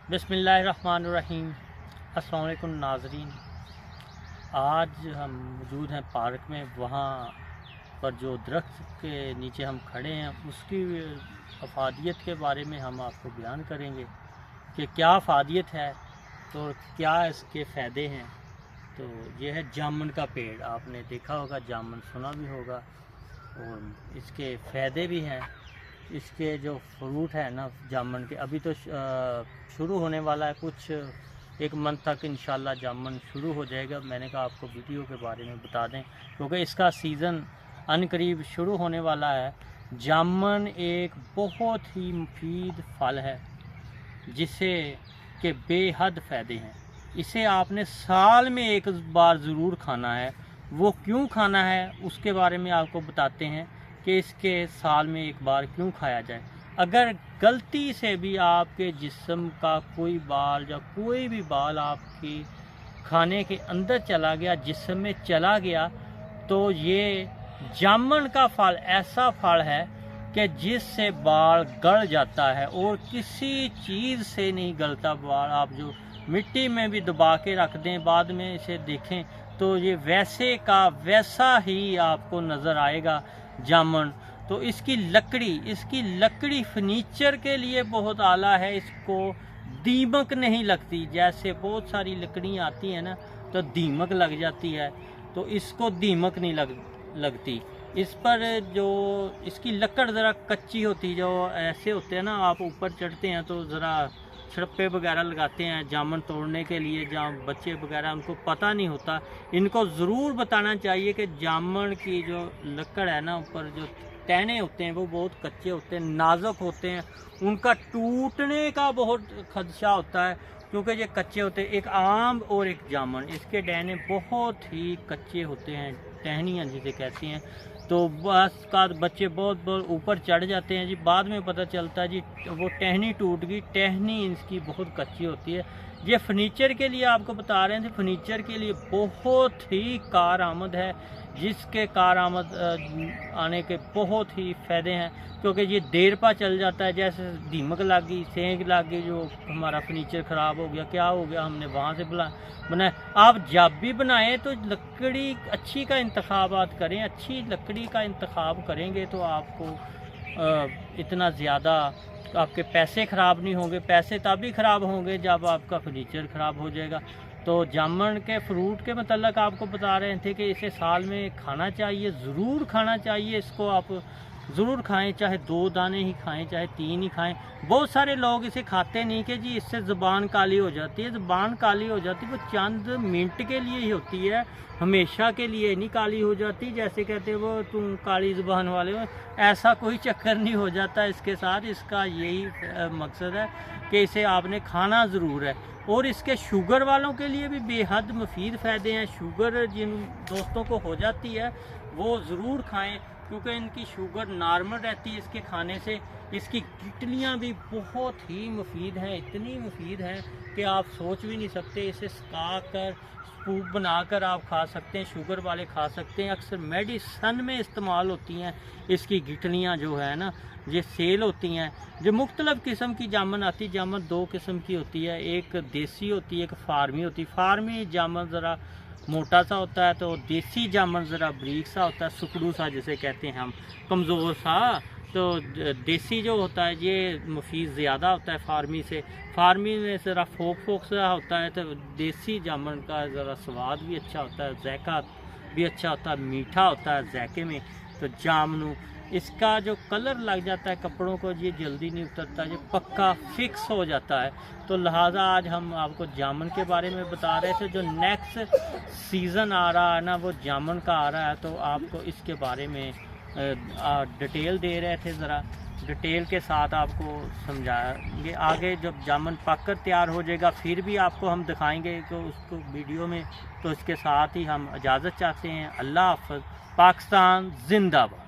बिस्मिल्लाहिर्रहमानिर्रहीम। अस्सलाम वालेकुम नाज़रीन। आज हम मौजूद हैं पार्क में। वहाँ पर जो दरख्त के नीचे हम खड़े हैं उसकी अफादियत के बारे में हम आपको बयान करेंगे कि क्या अफादियत है तो क्या इसके फ़ायदे हैं। तो ये है जामुन का पेड़। आपने देखा होगा, जामुन सुना भी होगा, और इसके फ़ायदे भी हैं। इसके जो फ्रूट है ना जामुन के, अभी तो शुरू होने वाला है, कुछ एक मंथ तक इंशाल्लाह जामुन शुरू हो जाएगा। मैंने कहा आपको वीडियो के बारे में बता दें क्योंकि इसका सीज़न अनकरीब शुरू होने वाला है। जामुन एक बहुत ही मुफीद फल है जिसे के बेहद फ़ायदे हैं। इसे आपने साल में एक बार ज़रूर खाना है। वो क्यों खाना है उसके बारे में आपको बताते हैं कि इसके साल में एक बार क्यों खाया जाए। अगर गलती से भी आपके जिस्म का कोई बाल या कोई भी बाल आपकी खाने के अंदर चला गया, जिस्म में चला गया, तो ये जामुन का फल ऐसा फल है कि जिससे बाल गल जाता है और किसी चीज़ से नहीं गलता बाल। आप जो मिट्टी में भी दबा के रख दें, बाद में इसे देखें तो ये वैसे का वैसा ही आपको नज़र आएगा जामुन। तो इसकी लकड़ी फर्नीचर के लिए बहुत आला है। इसको दीमक नहीं लगती। जैसे बहुत सारी लकड़ियाँ आती हैं ना तो दीमक लग जाती है, तो इसको दीमक नहीं लगती। इस पर जो इसकी लकड़ ज़रा कच्ची होती, जो ऐसे होते हैं ना, आप ऊपर चढ़ते हैं तो ज़रा छड़प्पे वगैरह लगाते हैं जामुन तोड़ने के लिए। जहाँ बच्चे वगैरह उनको पता नहीं होता, इनको ज़रूर बताना चाहिए कि जामुन की जो लकड़ है ना, ऊपर जो टहने होते हैं वो बहुत कच्चे होते हैं, नाजुक होते हैं, उनका टूटने का बहुत खदशा होता है क्योंकि ये कच्चे होते हैं। एक आम और एक जामुन, इसके टहने बहुत ही कच्चे होते हैं, टहनियाँ जिसे कहते हैं। तो बस का बच्चे बहुत ऊपर चढ़ जाते हैं जी, बाद में पता चलता है जी वो टहनी टूट गई। टहनी इसकी बहुत कच्ची होती है। ये फर्नीचर के लिए आपको बता रहे थे, फर्नीचर के लिए बहुत ही कारआमद है, जिसके कारआमद आने के बहुत ही फ़ायदे हैं क्योंकि ये देर पा चल जाता है। जैसे दीमक लग गई, सेंक लग गई, जो हमारा फर्नीचर ख़राब हो गया, क्या हो गया, हमने वहाँ से बनाए। आप जब भी बनाएं तो लकड़ी अच्छी का इंतखाबात करें। अच्छी लकड़ी का इंतखाब करेंगे तो आपको इतना ज़्यादा आपके पैसे ख़राब नहीं होंगे। पैसे तभी ख़राब होंगे जब आपका फर्नीचर ख़राब हो जाएगा। तो जामुन के फ्रूट के मतलब आपको बता रहे थे कि इसे साल में खाना चाहिए, ज़रूर खाना चाहिए। इसको आप ज़रूर खाएं, चाहे 2 दाने ही खाएं, चाहे 3 ही खाएं। बहुत सारे लोग इसे खाते नहीं कि जी इससे ज़ुबान काली हो जाती है। ज़ुबान काली हो जाती है वो चंद मिनट के लिए ही होती है, हमेशा के लिए नहीं काली हो जाती। जैसे कहते हैं वो तुम काली ज़ुबान वाले हो, ऐसा कोई चक्कर नहीं हो जाता इसके साथ। इसका यही मकसद है कि इसे आपने खाना ज़रूर है। और इसके शुगर वालों के लिए भी बेहद मुफीद फ़ायदे हैं। शुगर जिन दोस्तों को हो जाती है वो ज़रूर खाएं क्योंकि इनकी शुगर नॉर्मल रहती है इसके खाने से। इसकी गिटलियाँ भी बहुत ही मुफीद हैं, इतनी मुफीद हैं कि आप सोच भी नहीं सकते। इसे सुखा कर सूप बनाकर आप खा सकते हैं, शुगर वाले खा सकते हैं। अक्सर मेडिसन में इस्तेमाल होती हैं इसकी गिटलियाँ जो है ना, ये सेल होती हैं। जो मुख्तलिफ़ किस्म की जामुन आती है, जामुन 2 किस्म की होती है, एक देसी होती है, एक फार्मी होती है। फार्मी जामुन ज़रा मोटा सा होता है, तो देसी जामुन ज़रा बारीक सा होता है, सुकड़ू सा जिसे कहते हैं हम, कमज़ोर सा। तो देसी जो होता है ये मुफीद ज़्यादा होता है फार्मी से। फार्मी में ज़रा फोक सा होता है, तो देसी जामुन का ज़रा स्वाद भी अच्छा होता है, ज़ायका भी अच्छा होता है, मीठा होता है ज़ायके में। तो जामुन इसका जो कलर लग जाता है कपड़ों को, ये जल्दी नहीं उतरता, ये पक्का फिक्स हो जाता है। तो लिहाजा आज हम आपको जामुन के बारे में बता रहे थे। जो नेक्स्ट सीज़न आ रहा है ना वो जामुन का आ रहा है, तो आपको इसके बारे में डिटेल दे रहे थे। ज़रा डिटेल के साथ आपको समझाएंगे। आगे जब जामुन पक कर तैयार हो जाएगा फिर भी आपको हम दिखाएंगे तो उसको वीडियो में। तो इसके साथ ही हम इजाज़त चाहते हैं। अल्लाह हाफ़िज़। पाकिस्तान जिंदाबाद।